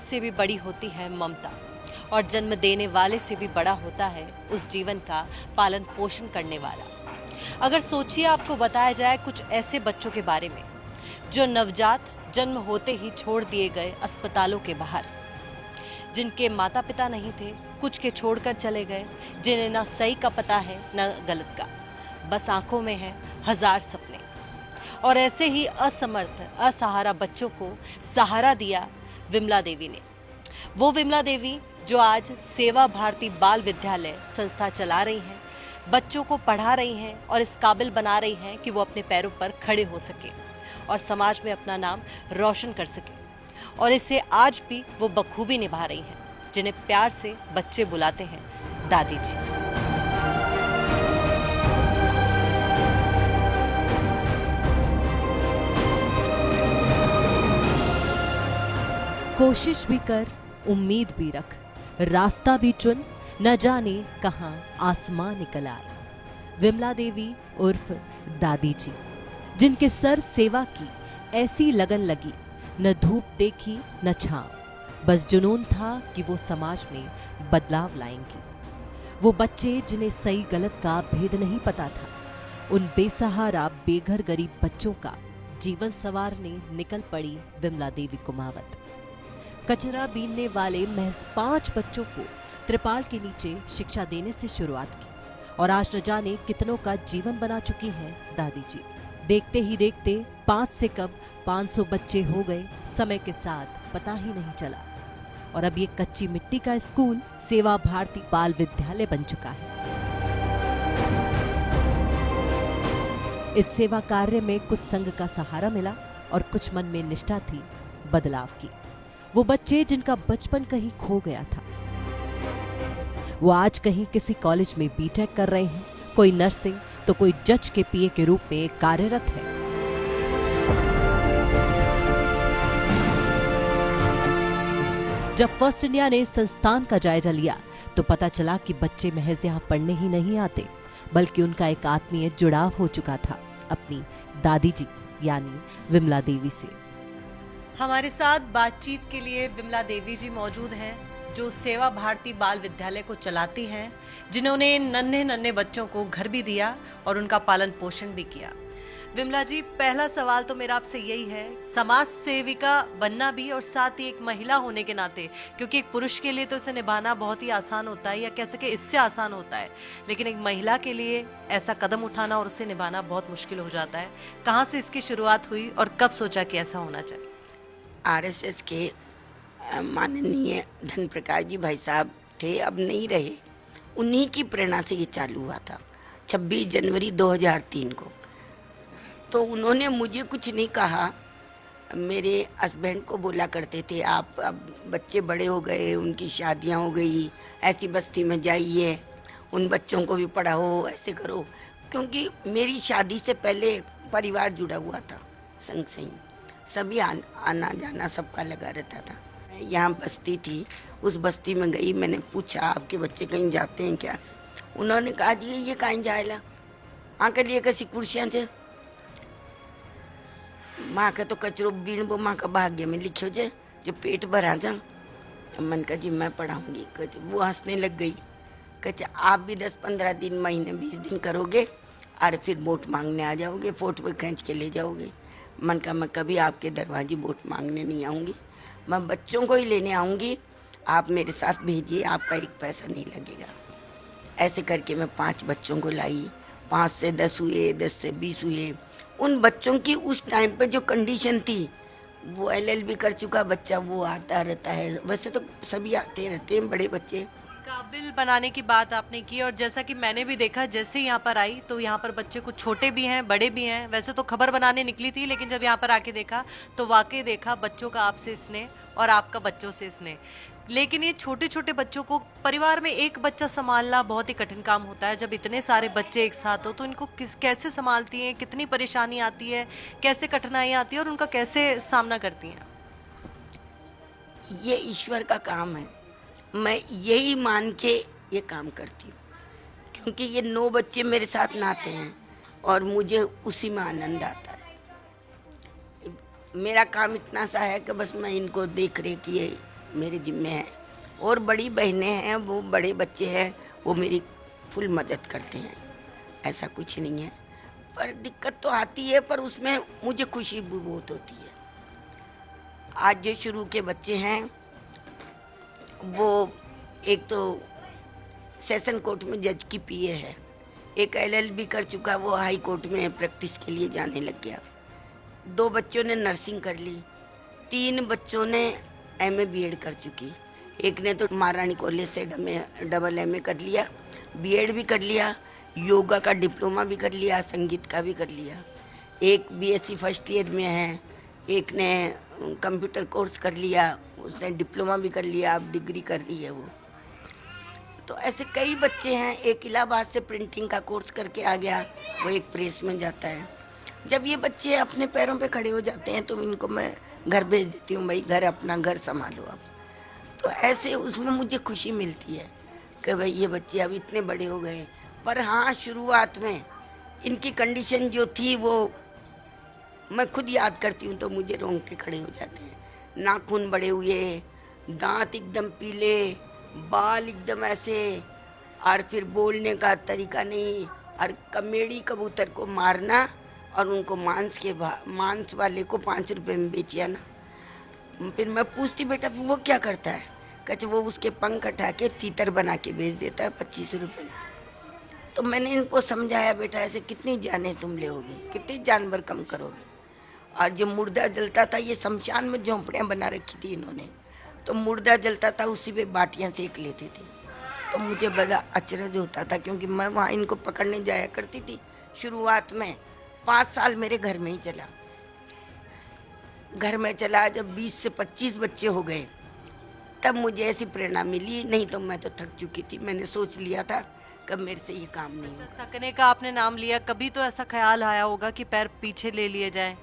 से भी बड़ी होती है ममता, और जन्म देने वाले से भी बड़ा होता है उस जीवन का पालन पोषण करने वाला। अगर सोचिए, आपको बताया जाए कुछ ऐसे बच्चों के बारे में जो नवजात जन्म होते ही छोड़ दिए गए अस्पतालों के बाहर, जिनके माता पिता नहीं थे, कुछ के छोड़कर चले गए, जिन्हें ना सही का पता है ना गलत का, बस आंखों में है हजार सपने। और ऐसे ही असमर्थ असहारा बच्चों को सहारा दिया विमला देवी ने। वो विमला देवी जो आज सेवा भारती बाल विद्यालय संस्था चला रही हैं, बच्चों को पढ़ा रही हैं और इस काबिल बना रही हैं कि वो अपने पैरों पर खड़े हो सके और समाज में अपना नाम रोशन कर सके। और इसे आज भी वो बखूबी निभा रही हैं, जिन्हें प्यार से बच्चे बुलाते हैं दादी जी। कोशिश भी कर, उम्मीद भी रख, रास्ता भी चुन, न जाने कहां आसमां निकल आए। विमला देवी उर्फ दादी जी, जिनके सर सेवा की ऐसी लगन लगी, न धूप देखी न छांव, बस जुनून था कि वो समाज में बदलाव लाएंगी। वो बच्चे जिन्हें सही गलत का भेद नहीं पता था, उन बेसहारा बेघर गरीब बच्चों का जीवन संवारने निकल पड़ी विमला देवी कुमावत। कचरा बीनने वाले महज 5 बच्चों को त्रिपाल के नीचे शिक्षा देने से शुरुआत की और आज न जाने कितनों का जीवन बना चुकी हैं दादी जी। देखते ही देखते 5 से कब 500 बच्चे हो गए, समय के साथ पता ही नहीं चला। और अब ये कच्ची मिट्टी का स्कूल सेवा भारती बाल विद्यालय बन चुका है। इस सेवा कार्य में कुछ संघ का सहारा मिला और कुछ मन में निष्ठा थी बदलाव की। वो बच्चे जिनका बचपन कहीं खो गया था, वो आज कहीं किसी कॉलेज में बीटेक कर रहे हैं, कोई नर्सिंग तो कोई जज के पीए के रूप में कार्यरत है। जब फर्स्ट इंडिया ने संस्थान का जायजा लिया तो पता चला कि बच्चे महज यहाँ पढ़ने ही नहीं आते, बल्कि उनका एक आत्मीय जुड़ाव हो चुका था अपनी दादी जी यानी विमला देवी से। हमारे साथ बातचीत के लिए विमला देवी जी मौजूद हैं, जो सेवा भारती बाल विद्यालय को चलाती हैं, जिन्होंने नन्हे नन्हे बच्चों को घर भी दिया और उनका पालन पोषण भी किया। विमला जी, पहला सवाल तो मेरा आपसे यही है, समाज सेविका बनना भी और साथ ही एक महिला होने के नाते, क्योंकि एक पुरुष के लिए तो इसे निभाना बहुत ही आसान होता है या कह सके इससे आसान होता है, लेकिन एक महिला के लिए ऐसा कदम उठाना और उसे निभाना बहुत मुश्किल हो जाता है। कहाँ से इसकी शुरुआत हुई और कब सोचा कि ऐसा होना चाहिए? आरएसएस के माननीय धन प्रकाश जी भाई साहब थे, अब नहीं रहे, उन्हीं की प्रेरणा से ये चालू हुआ था 26 जनवरी 2003 को। तो उन्होंने मुझे कुछ नहीं कहा, मेरे हस्बैंड को बोला करते थे, आप अब बच्चे बड़े हो गए, उनकी शादियां हो गई, ऐसी बस्ती में जाइए, उन बच्चों को भी पढ़ाओ, ऐसे करो। क्योंकि मेरी शादी से पहले परिवार जुड़ा हुआ था संग से ही, सभी आना जाना सबका लगा रहता था। यहाँ बस्ती थी, उस बस्ती में गई, मैंने पूछा आपके बच्चे कहीं जाते हैं क्या? उन्होंने कहा जी ये कहीं जाएला, माँ के लिए कैसी कुर्सियाँ थे, माँ का तो कचरो बीण वो माँ का भाग्य में लिखो जे जो पेट भरा जा। मन का जी मैं पढ़ाऊंगी। वो हंसने लग गई, कहते आप भी 10-15 दिन, महीने 20 दिन करोगे और फिर वोट मांगने आ जाओगे, फोटो खींच के ले जाओगे। मन का मैं कभी आपके दरवाजे वोट मांगने नहीं आऊँगी, मैं बच्चों को ही लेने आऊँगी, आप मेरे साथ भेजिए, आपका एक पैसा नहीं लगेगा। ऐसे करके मैं 5 बच्चों को लाई, 5 से 10 हुए, 10 से 20 हुए। उन बच्चों की उस टाइम पे जो कंडीशन थी, वो LLB कर चुका बच्चा वो आता रहता है, वैसे तो सभी आते रहते हैं बड़े बच्चे। काबिल बनाने की बात आपने की, और जैसा कि मैंने भी देखा, जैसे यहाँ पर आई तो यहाँ पर बच्चे कुछ छोटे भी हैं बड़े भी हैं। वैसे तो खबर बनाने निकली थी, लेकिन जब यहाँ पर आके देखा तो वाकई देखा बच्चों का आपसे स्नेह और आपका बच्चों से स्नेह। लेकिन ये छोटे छोटे बच्चों को परिवार में एक बच्चा संभालना बहुत ही कठिन काम होता है। जब इतने सारे बच्चे एक साथ हो तो इनको कैसे संभालती हैं, कितनी परेशानी आती है, कैसे कठिनाइयाँ आती है और उनका कैसे सामना करती हैं? ये ईश्वर का काम है, मैं यही मान के ये काम करती हूँ, क्योंकि ये 9 बच्चे मेरे साथ नाते हैं और मुझे उसी में आनंद आता है। मेरा काम इतना सा है कि बस मैं इनको देख रेख ये मेरे जिम्मे है। और बड़ी बहनें हैं, वो बड़े बच्चे हैं, वो मेरी फुल मदद करते हैं, ऐसा कुछ नहीं है। पर दिक्कत तो आती है, पर उसमें मुझे खुशी भी बहुत होती है। आज जो शुरू के बच्चे हैं, वो एक तो सेशन कोर्ट में जज की पीए है, एक LLB कर चुका, वो हाई कोर्ट में प्रैक्टिस के लिए जाने लग गया। 2 बच्चों ने नर्सिंग कर ली, 3 बच्चों ने MA BEd कर चुकी, एक ने तो महारानी कॉलेज से डबल MA कर लिया, BEd भी कर लिया, योगा का डिप्लोमा भी कर लिया, संगीत का भी कर लिया, एक BSc फर्स्ट ईयर में है, एक ने कंप्यूटर कोर्स कर लिया, उसने डिप्लोमा भी कर लिया, अब डिग्री कर रही है वो। तो ऐसे कई बच्चे हैं। एक इलाहाबाद से प्रिंटिंग का कोर्स करके आ गया, वो एक प्रेस में जाता है। जब ये बच्चे अपने पैरों पे खड़े हो जाते हैं तो इनको मैं घर भेज देती हूँ, भाई घर अपना घर संभालो अब। तो ऐसे उसमें मुझे खुशी मिलती है कि भाई ये बच्चे अब इतने बड़े हो गए। पर हाँ, शुरुआत में इनकी कंडीशन जो थी वो मैं खुद याद करती हूँ तो मुझे रोंगटे खड़े हो जाते हैं। नाखून बड़े हुए, दांत एकदम पीले, बाल एकदम ऐसे, और फिर बोलने का तरीका नहीं, और कमेड़ी कबूतर को मारना और उनको मांस वाले को 5 रुपए में बेचिया ना। फिर मैं पूछती, बेटा वो क्या करता है? कहते वो उसके पंख हटा के तीतर बना के बेच देता है 25 रुपए में। तो मैंने इनको समझाया, बेटा ऐसे कितनी जानें तुम लोगे, कितने जानवर कम करोगे। और जो मुर्दा जलता था, ये शमशान में झोंपड़ियाँ बना रखी थी इन्होंने, तो मुर्दा जलता था उसी पे बाटियाँ सेक लेते थे। तो मुझे बड़ा अचरज होता था, क्योंकि मैं वहाँ इनको पकड़ने जाया करती थी। शुरुआत में 5 साल मेरे घर में ही चला। घर में चला, जब 20 से 25 बच्चे हो गए तब मुझे ऐसी प्रेरणा मिली, नहीं तो मैं तो थक चुकी थी। मैंने सोच लिया था कि मेरे से ये काम नहीं होगा। थकने का आपने नाम लिया, कभी तो ऐसा ख्याल आया होगा कि पैर पीछे ले लिए जाएं?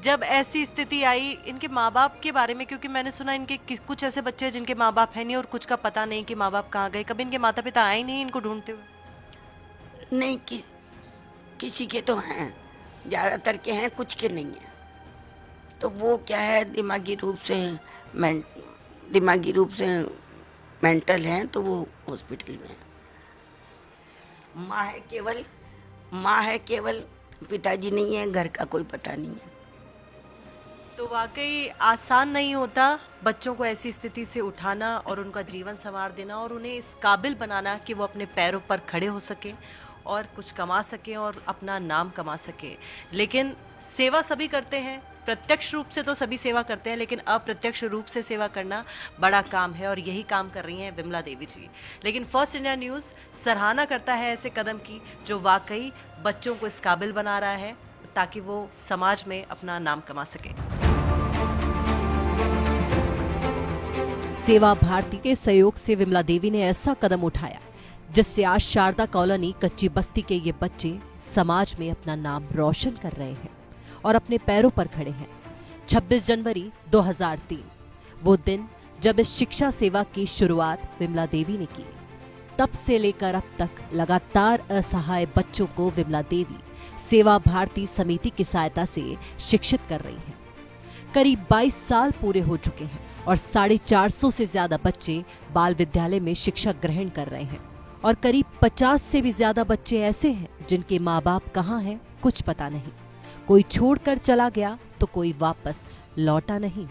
जब ऐसी स्थिति आई, इनके माँ बाप के बारे में, क्योंकि मैंने सुना इनके कुछ ऐसे बच्चे हैं जिनके माँ बाप है नहीं और कुछ का पता नहीं कि माँ बाप कहाँ गए, कभी इनके माता पिता आए नहीं इनको ढूंढते हुए? नहीं, किसी के तो हैं, ज़्यादातर के हैं, कुछ के नहीं हैं। तो वो क्या है, दिमागी रूप से मेंटल हैं, तो वो हॉस्पिटल में हैं। माँ है केवल, पिताजी नहीं है, घर का कोई पता नहीं है। तो वाकई आसान नहीं होता बच्चों को ऐसी स्थिति से उठाना और उनका जीवन संवार देना और उन्हें इस काबिल बनाना कि वो अपने पैरों पर खड़े हो सके और कुछ कमा सके और अपना नाम कमा सके। लेकिन सेवा सभी करते हैं, प्रत्यक्ष रूप से तो सभी सेवा करते हैं, लेकिन अप्रत्यक्ष रूप से सेवा करना बड़ा काम है और यही काम कर रही हैं विमला देवी जी। लेकिन फर्स्ट इंडिया न्यूज़ सराहना करता है ऐसे कदम की जो वाकई बच्चों को इस काबिल बना रहा है ताकि वो समाज में अपना नाम कमा सके। सेवा भारती के सहयोग से विमला देवी ने ऐसा कदम उठाया जिससे आज शारदा कॉलोनी कच्ची बस्ती के ये बच्चे समाज में अपना नाम रोशन कर रहे हैं और अपने पैरों पर खड़े हैं। 26 जनवरी 2003 वो दिन जब इस शिक्षा सेवा की शुरुआत विमला देवी ने की। तब से लेकर अब तक लगातार असहाय बच्चों को विमला देवी सेवा भारती समिति की सहायता से शिक्षित कर रही हैं। करीब 22 साल पूरे हो चुके हैं और 450 से ज्यादा बच्चे बाल विद्यालय में शिक्षा ग्रहण कर रहे हैं और करीब 50 से भी ज्यादा बच्चे ऐसे हैं जिनके माँ बाप कहाँ हैं कुछ पता नहीं। कोई छोड़कर चला गया तो कोई वापस लौटा नहीं,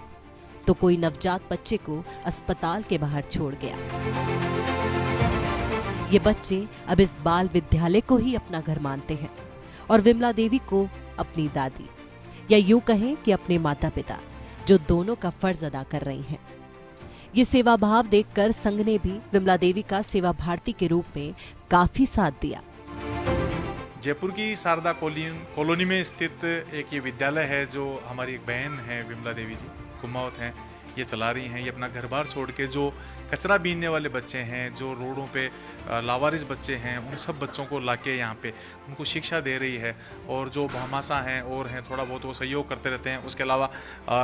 तो कोई नवजात बच्चे को अस्पताल के बाहर छोड़ गया। ये बच्चे अब इस बाल विद्यालय को ही अपना घर मानते हैं और विमला देवी को अपनी दादी, या यूं कहें कि अपने माता पिता, जो दोनों का फर्ज अदा कर रही हैं। ये सेवा भाव देखकर संघ ने भी विमला देवी का सेवा भारती के रूप में काफी साथ दिया। जयपुर की शारदा कॉलोनी में स्थित एक ये विद्यालय है जो हमारी एक बहन है विमला देवी जी कुमावत हैं, ये चला रही हैं। ये अपना घर बार छोड़ के जो कचरा बीनने वाले बच्चे हैं, जो रोडों पे लावारिस बच्चे हैं, उन सब बच्चों को लाके यहाँ पे उनको शिक्षा दे रही है। और जो भामाशाह हैं और हैं, थोड़ा बहुत वो सहयोग करते रहते हैं। उसके अलावा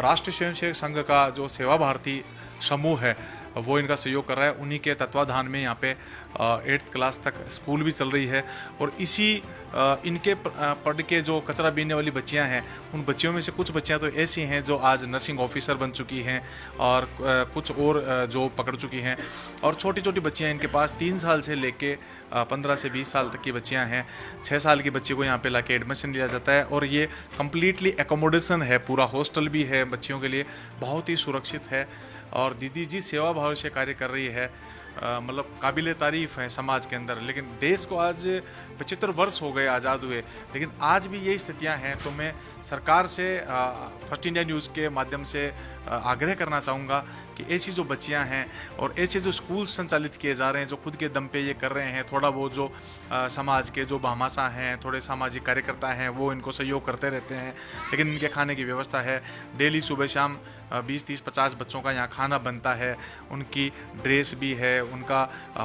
राष्ट्रीय स्वयंसेवक संघ का जो सेवा भारती समूह है, वो इनका सहयोग कर रहा है। उन्हीं के तत्वाधान में यहाँ पे 8th क्लास तक स्कूल भी चल रही है। और इसी इनके पढ़ के जो कचरा बीनने वाली बच्चियां हैं, उन बच्चियों में से कुछ बच्चियां तो ऐसी हैं जो आज नर्सिंग ऑफिसर बन चुकी हैं और कुछ और जॉब पकड़ चुकी हैं। और छोटी छोटी बच्चियां इनके पास 3 साल से लेके 15 से 20 साल तक की बच्चियां हैं। 6 साल की बच्ची को यहाँ पे लाके एडमिशन लिया जाता है और ये कम्प्लीटली एकोमोडेशन है, पूरा हॉस्टल भी है बच्चियों के लिए, बहुत ही सुरक्षित है। और दीदी जी सेवा भाव से कार्य कर रही है, मतलब काबिले तारीफ़ है समाज के अंदर। लेकिन देश को आज 75 वर्ष हो गए आज़ाद हुए, लेकिन आज भी ये स्थितियां हैं। तो मैं सरकार से फर्स्ट इंडिया न्यूज़ के माध्यम से आग्रह करना चाहूँगा कि ऐसी जो बच्चियां हैं और ऐसे जो स्कूल संचालित किए जा रहे हैं, जो खुद के दम पे ये कर रहे हैं, थोड़ा बहुत जो समाज के जो भामाशाह हैं, थोड़े सामाजिक कार्यकर्ता हैं, वो इनको सहयोग करते रहते हैं। लेकिन इनके खाने की व्यवस्था है, डेली सुबह शाम 20, 30, 50 बच्चों का यहाँ खाना बनता है, उनकी ड्रेस भी है, उनका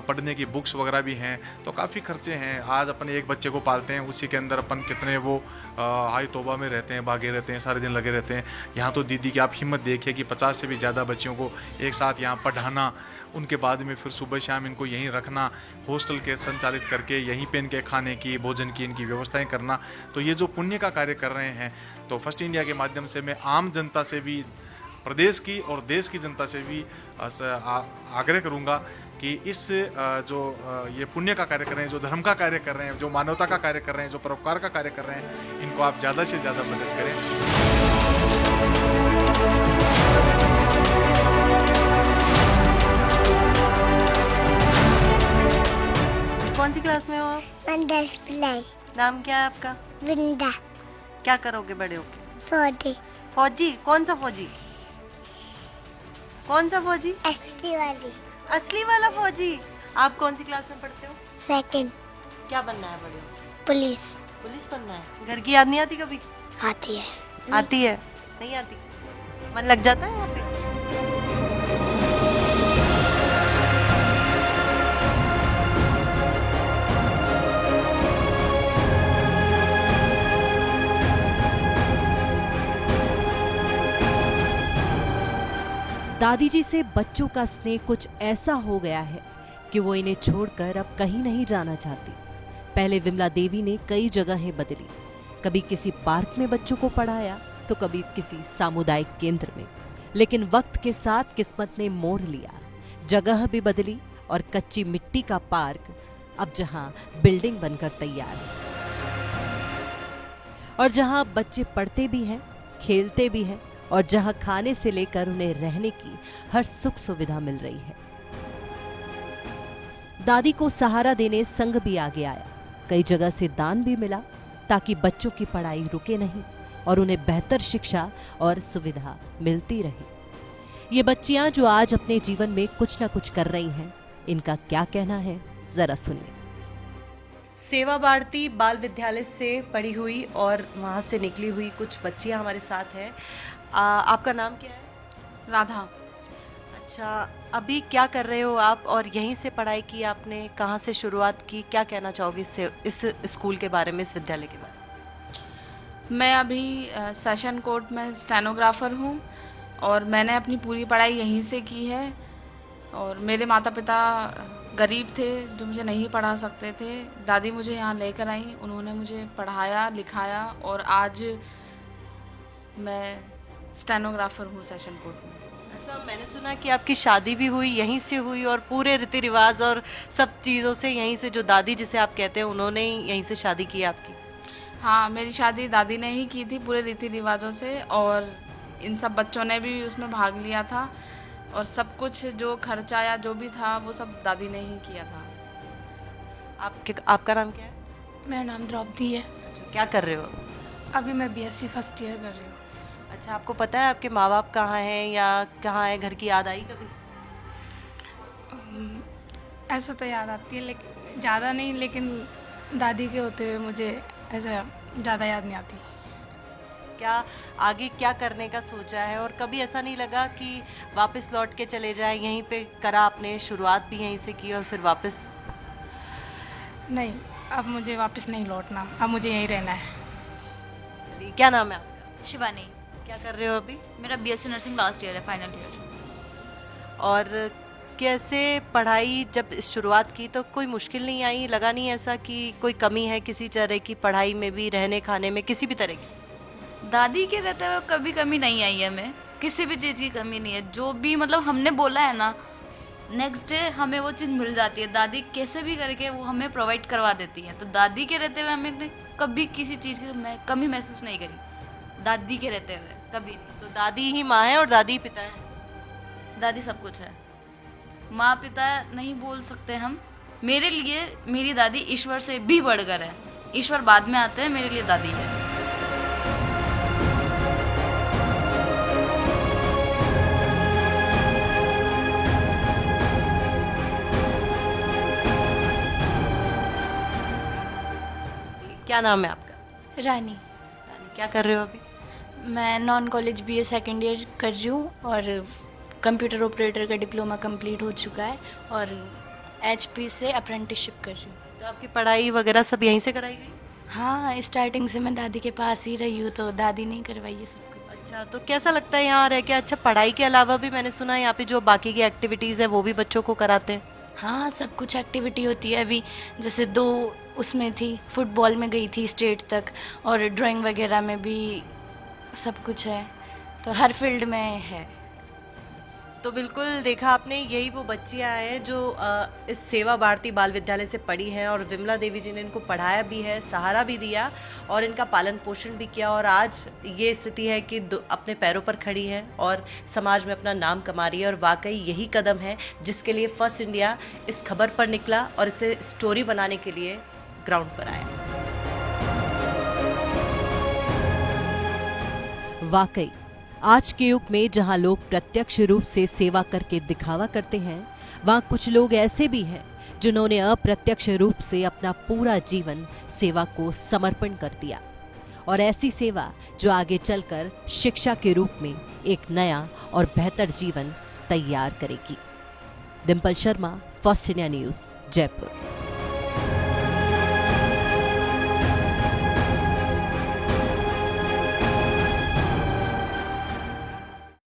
पढ़ने की बुक्स वगैरह भी हैं। तो काफ़ी खर्चे हैं। आज अपन एक बच्चे को पालते हैं, उसी के अंदर अपन कितने वो हाई तौबा में रहते हैं, भागे रहते हैं, सारे दिन लगे रहते हैं। यहाँ तो दीदी की आप हिम्मत देखिए कि 50 से भी ज़्यादा बच्चियों को एक साथ यहाँ पढ़ाना, उनके बाद में फिर सुबह शाम इनको यहीं रखना, हॉस्टल के संचालित करके यहीं पे इनके खाने की, भोजन की इनकी व्यवस्थाएं करना। तो ये जो पुण्य का कार्य कर रहे हैं, तो फर्स्ट इंडिया के माध्यम से मैं आम जनता से भी, प्रदेश की और देश की जनता से भी आग्रह करूंगा कि इस जो ये पुण्य का कार्य कर रहे हैं, जो धर्म का कार्य कर रहे हैं, जो मानवता का कार्य कर रहे हैं, जो परोपकार का कार्य कर रहे हैं, इनको आप ज़्यादा से ज़्यादा मदद करें। कौन सी क्लास में हो आप? नाम क्या है आपका? वृंदा। क्या करोगे बड़े होके? फौजी। फौजी? कौन सा फौजी? कौन सा फौजी? असली वाली। असली वाला फौजी। आप कौन सी क्लास में पढ़ते हो? 2nd। क्या बनना है बड़े होके? पुलिस। पुलिस बनना है। घर की याद नहीं आती कभी? आती है। आती है? नहीं आती? मन लग जाता है यहाँ पे? दादी जी से बच्चों का स्नेह कुछ ऐसा हो गया है कि वो इन्हें छोड़कर अब कहीं नहीं जाना चाहती। पहले विमला देवी ने कई जगहें बदली, कभी किसी पार्क में बच्चों को पढ़ाया तो कभी किसी सामुदायिक केंद्र में। लेकिन वक्त के साथ किस्मत ने मोड़ लिया, जगह भी बदली और कच्ची मिट्टी का पार्क अब जहां बिल्डिंग बनकर तैयार है और जहां बच्चे पढ़ते भी हैं, खेलते भी हैं और जहां खाने से लेकर उन्हें रहने की हर सुख सुविधा मिल रही है। दादी को सहारा देने संघ भी आगे आया, कई जगह से दान भी मिला ताकि बच्चों की पढ़ाई रुके नहीं और उन्हें बेहतर शिक्षा और सुविधा मिलती रहे। ये बच्चियां जो आज अपने जीवन में कुछ ना कुछ कर रही हैं, इनका क्या कहना है जरा सुनिए। सेवा भारती बाल विद्यालय से पढ़ी हुई और वहां से निकली हुई कुछ बच्चियां हमारे साथ हैं। आपका नाम क्या है? राधा। अच्छा, अभी क्या कर रहे हो आप और यहीं से पढ़ाई की आपने? कहाँ से शुरुआत की? क्या कहना चाहोगे इस स्कूल के बारे में, इस विद्यालय के बारे में? मैं अभी सेशन कोर्ट में स्टेनोग्राफर हूँ और मैंने अपनी पूरी पढ़ाई यहीं से की है। और मेरे माता पिता गरीब थे जो मुझे नहीं पढ़ा सकते थे। दादी मुझे यहाँ लेकर आई, उन्होंने मुझे पढ़ाया लिखाया और आज मैं स्टेनोग्राफर हूँ सेशन कोर्ट में। अच्छा, मैंने सुना कि आपकी शादी भी हुई यहीं से हुई और पूरे रीति रिवाज और सब चीज़ों से यहीं से, जो दादी जिसे आप कहते हैं उन्होंने ही यहीं से शादी की आपकी? हाँ, मेरी शादी दादी ने ही की थी पूरे रीति रिवाजों से और इन सब बच्चों ने भी उसमें भाग लिया था और सब कुछ जो खर्चा या जो भी था वो सब दादी ने ही किया था। आपका नाम क्या है? मेरा नाम द्रौपदी है। अच्छा, क्या कर रहे हो? अभी मैं BSc फर्स्ट ईयर कर रही हूँ। अच्छा, आपको पता है आपके माँ बाप कहाँ हैं या कहाँ है? घर की याद आई कभी? ऐसा तो याद आती है, लेकिन ज़्यादा नहीं, लेकिन दादी के होते हुए मुझे ऐसा ज़्यादा याद नहीं आती। क्या आगे क्या करने का सोचा है और कभी ऐसा नहीं लगा कि वापस लौट के चले जाएं? यहीं पे करा आपने, शुरुआत भी यहीं से की और फिर वापस? नहीं, अब मुझे वापस नहीं लौटना, अब मुझे यहीं रहना है। क्या नाम है आपका? शिवानी। क्या कर रहे हो अभी? मेरा BSc नर्सिंग लास्ट ईयर है, फाइनल ईयर। और कैसे पढ़ाई जब शुरुआत की तो कोई मुश्किल नहीं आई, लगा नहीं ऐसा कि कोई कमी है किसी तरह की पढ़ाई में भी, रहने खाने में, किसी भी तरह की? दादी के रहते हुए कभी कमी नहीं आई है, हमें किसी भी चीज़ की कमी नहीं है। जो भी मतलब हमने बोला है ना, नेक्स्ट डे हमें वो चीज़ मिल जाती है। दादी कैसे भी करके वो हमें प्रोवाइड करवा देती है। तो दादी के रहते हुए हमने कभी किसी चीज़ की कमी महसूस नहीं करी, दादी के रहते हुए कभी नहीं। तो दादी ही माँ है और दादी ही पिता है? दादी सब कुछ है, माँ पिता नहीं बोल सकते हम। मेरे लिए मेरी दादी ईश्वर से भी बढ़कर है। ईश्वर बाद में आते हैं, मेरे लिए दादी है। क्या नाम है आपका? रानी। यानी क्या कर रहे हो अभी? मैं non college BA second year कर रही हूँ और कंप्यूटर ऑपरेटर का डिप्लोमा कंप्लीट हो चुका है और एचपी से अप्रेंटिसशिप कर रही हूँ। तो आपकी पढ़ाई वगैरह सब यहीं से कराई गई? हाँ, स्टार्टिंग से मैं दादी के पास ही रही हूँ, तो दादी ने करवाई है सब कुछ। अच्छा, तो कैसा लगता है यहाँ रह के? अच्छा, पढ़ाई के अलावा भी मैंने सुना है यहाँ पे जो बाकी की एक्टिविटीज़ है वो भी बच्चों को कराते हैं? हाँ, सब कुछ एक्टिविटी होती है। अभी जैसे 2 उसमें थी, फुटबॉल में गई थी स्टेट तक, और ड्राइंग वगैरह में भी सब कुछ है, तो हर फील्ड में है। तो बिल्कुल देखा आपने, यही वो बच्चियां हैं जो इस सेवा भारती बाल विद्यालय से पढ़ी हैं और विमला देवी जी ने इनको पढ़ाया भी है, सहारा भी दिया और इनका पालन पोषण भी किया, और आज ये स्थिति है कि अपने पैरों पर खड़ी हैं और समाज में अपना नाम कमा रही है। और वाकई यही कदम है जिसके लिए फर्स्ट इंडिया इस खबर पर निकला और इसे स्टोरी बनाने के लिए ग्राउंड पर आया। वाकई आज के युग में जहां लोग प्रत्यक्ष रूप से सेवा करके दिखावा करते हैं, वहां कुछ लोग ऐसे भी हैं जिन्होंने अप्रत्यक्ष रूप से अपना पूरा जीवन सेवा को समर्पण कर दिया, और ऐसी सेवा जो आगे चलकर शिक्षा के रूप में एक नया और बेहतर जीवन तैयार करेगी। Dimple Sharma, first India news, Jaipur.